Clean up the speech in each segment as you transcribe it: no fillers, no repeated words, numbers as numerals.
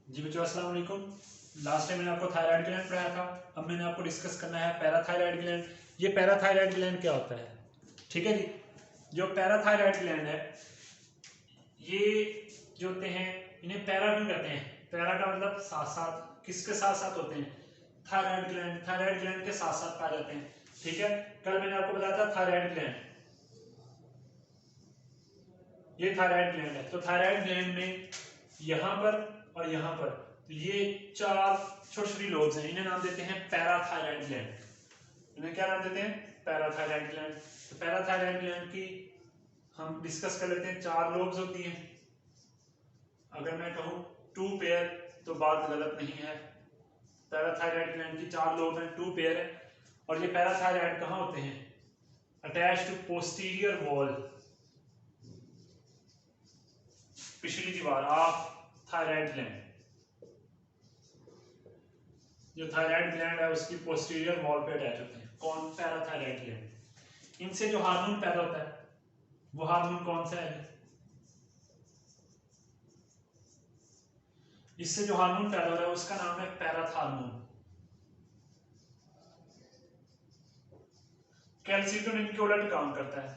जी बच्चों अस्सलाम वालेकुम। लास्ट टाइम मैंने आपको थायराइड ग्लैंड पढ़ाया था। अब मैंने आपको डिस्कस करना है पैराथायराइड ग्लैंड। ये पैराथायराइड ग्लैंड क्या होता है? ठीक है जी। जो पैराथायराइड ग्लैंड है ये जो होते हैं इन्हें पैरा क्यों कहते हैं? पैरा का मतलब साथ साथ, किसके साथ साथ होते हैं? थायराइड ग्लैंड के साथ साथ पाए जाते हैं। ठीक है, कल मैंने आपको बताया था थायराइड ग्लैंड, ये थायराइड ग्लैंड है। तो थायराइड ग्लैंड में यहां पर और यहां पर तो ये चार छोटी छोटी लोब्स हैं, इन्हें नाम देते हैं पैराथायराइड ग्लैंड। इन्हें क्या नाम देते हैं? Parathyroid gland. तो पैराथायराइड ग्लैंड की हम डिस्कस कर लेते हैं। चार लोब्स होती हैं। अगर मैं कहूं 2 पेयर तो बात गलत नहीं है। पैराथायराइड ग्लैंड की 4 लोब हैं, 2 पेयर है। और ये पैराथायराइड कहां होते हैं? अटैच टू पोस्टीरियर वॉल, पिछली दीवार ऑफ थायराइड ग्लैंड। जो थायराइड ग्लैंड है उसकी पोस्टीरियर वॉल पे अटैच होते हैं। कौन? Parathyroid gland. इनसे जो हार्मोन पैदा होता है वो हार्मोन कौन सा है? इससे जो हार्मोन पैदा हो रहा है उसका नाम है पैराथार्मोन। कैल्सिटोनिन के उलट काम करता है।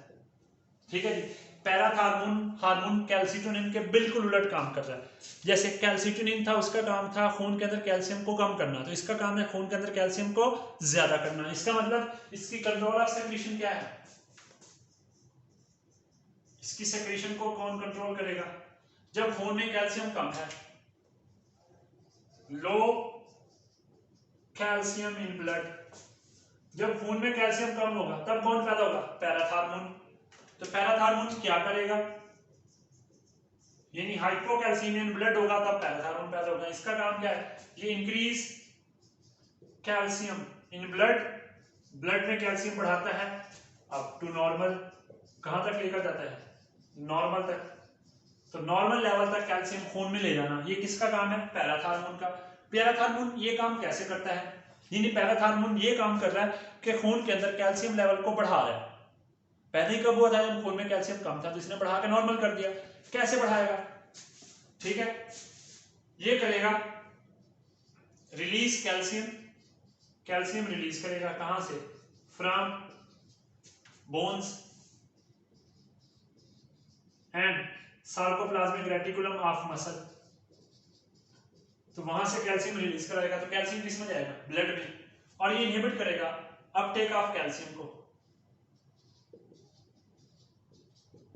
ठीक है जी। पैराथार्मोन हार्मोन कैल्सिटोनिन के बिल्कुल उलट काम कर रहा है। जैसे कैल्सिटोनिन था, उसका काम था खून के अंदर कैल्शियम को कम करना, तो इसका काम है खून के अंदर कैल्शियम को ज्यादा करना। इसका मतलब इसकी कंट्रोल ऑफ सेक्रेशन क्या है? इसकी सेक्रेशन को कौन कंट्रोल करेगा? जब खून में कैल्शियम कम है, लो कैल्शियम इन ब्लड, जब खून में कैल्शियम कम होगा तब कौन पैदा होगा? पैराथार्मोन। तो पैराथार्मोन क्या करेगा? यानी हाइपोकैल्सीमिया इन ब्लड होगा तब पैराथार्मोन पैदा होगा। इसका काम क्या है? ये increase calcium in blood, blood में कैल्शियम बढ़ाता है अप टू नॉर्मल। कहां तक लेकर जाता है? नॉर्मल तक। तो नॉर्मल लेवल तक कैल्शियम खून में ले जाना, ये किसका काम है? पैराथार्मोन का। पैराथार्मोन ये काम कैसे करता है? यानी पैराथार्मोन ये काम कर रहा है कि खून के अंदर कैल्शियम लेवल को बढ़ा रहा है। पहले ही कब हुआ था? जब खून में कैल्शियम कम था तो इसने बढ़ा के नॉर्मल कर दिया। कैसे बढ़ाएगा? ठीक है, ये करेगा रिलीज कैल्शियम, कैल्शियम रिलीज करेगा। कहां से? From bones and sarcoplasmic reticulum of muscle. तो वहां से कैल्शियम रिलीज कराएगा। तो कैल्शियम किस में जाएगा? ब्लड में। और ये इनहिबिट करेगा अपटेक ऑफ कैल्शियम को।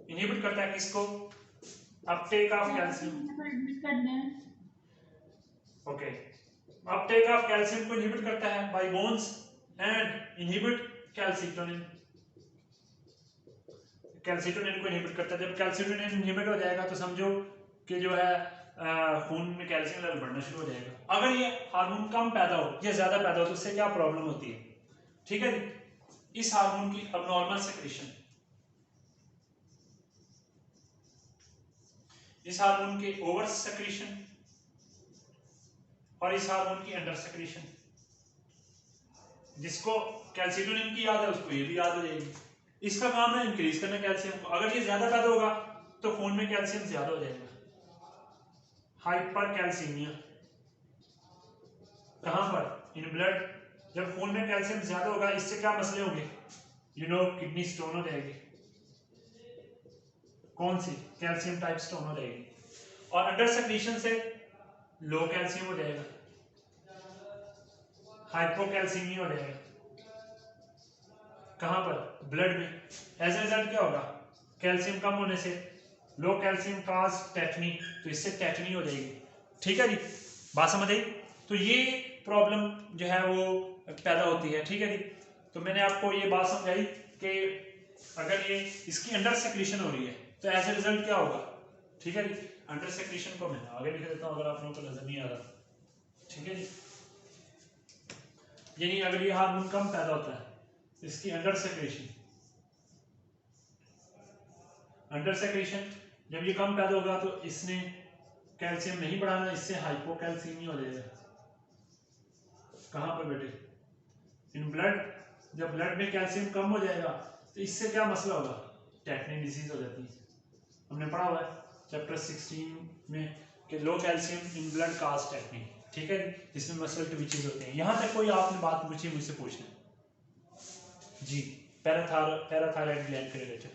इनहिबिट करता है किसको? Uptake of calcium. Okay, Uptake of calcium को इनहिबिट करता है bye bones and inhibit calcitonin. Calcitonin को इनहिबिट करता है। जब कैल्सिटोनिन इनहिबिट हो जाएगा तो समझो कि जो है खून में कैल्शियम लेवल बढ़ना शुरू हो जाएगा। अगर ये हार्मोन कम पैदा हो या ज्यादा पैदा हो तो उससे क्या प्रॉब्लम होती है? ठीक है जी। इस हार्मोन की अबनॉर्मल सेक्रेशन, इस हार्मोन के ओवर सेक्रेशन और इस हार्मोन की अंडर सेक्रेशन। जिसको कैल्सिटोनिन की याद है उसको ये भी याद हो जाएगी। इसका काम है इंक्रीज करना कैल्शियम को। अगर ये ज्यादा पैदा होगा तो खून में कैल्शियम ज्यादा हो जाएगा, हाइपर कैल्सीमिया। कहां पर? In blood. जब खून में कैल्शियम ज्यादा होगा इससे क्या मसले होंगे? किडनी स्टोन हो जाएगी। कौन सी? कैल्शियम टाइप स्टोन हो जाएगी। और अंडर सेक्रेशन से लो कैल्शियम हो जाएगा, हाइपोकैल्सीमिया हो जाएगा। कहां पर? ब्लड में। एज ए रिजल्ट क्या होगा? कैल्शियम कम होने से लो कैल्शियम काज टेटनी, तो इससे टेटनी हो जाएगी। ठीक है जी, बात समझ आई? तो ये प्रॉब्लम जो है वो पैदा होती है। ठीक है जी। तो मैंने आपको ये बात समझाई कि अगर ये इसकी अंडर सेक्रेशन हो रही है तो एज ए रिजल्ट क्या होगा? ठीक है जी। अंडर सेक्रेशन को मैं आगे लिख देता हूं अगर आप लोगों को नजर नहीं आ रहा। ठीक है जी। यानी अगर ये हार्मोन कम पैदा होता है तो इसकी अंडर सेक्रेशन, अंडर सेक्रेशन जब ये कम पैदा होगा तो इसने कैल्शियम नहीं बढ़ाना, इससे हाइपोकैल्सीमिया हो जाएगा। कहां पर बेटे? In blood. जब ब्लड में कैल्शियम कम हो जाएगा तो इससे क्या मसला होगा? टेटनी डिजीज हो जाती है। हमने पढ़ा हुआ है चैप्टर 16 में कि low calcium in blood cast acne, ठीक है, जिसमें मसल ट्विचेस होते हैं। यहाँ तक कोई आपने बात पूछी मुझसे पूछना जी, पैराथायराइड ग्लैंड के रिलेटेड।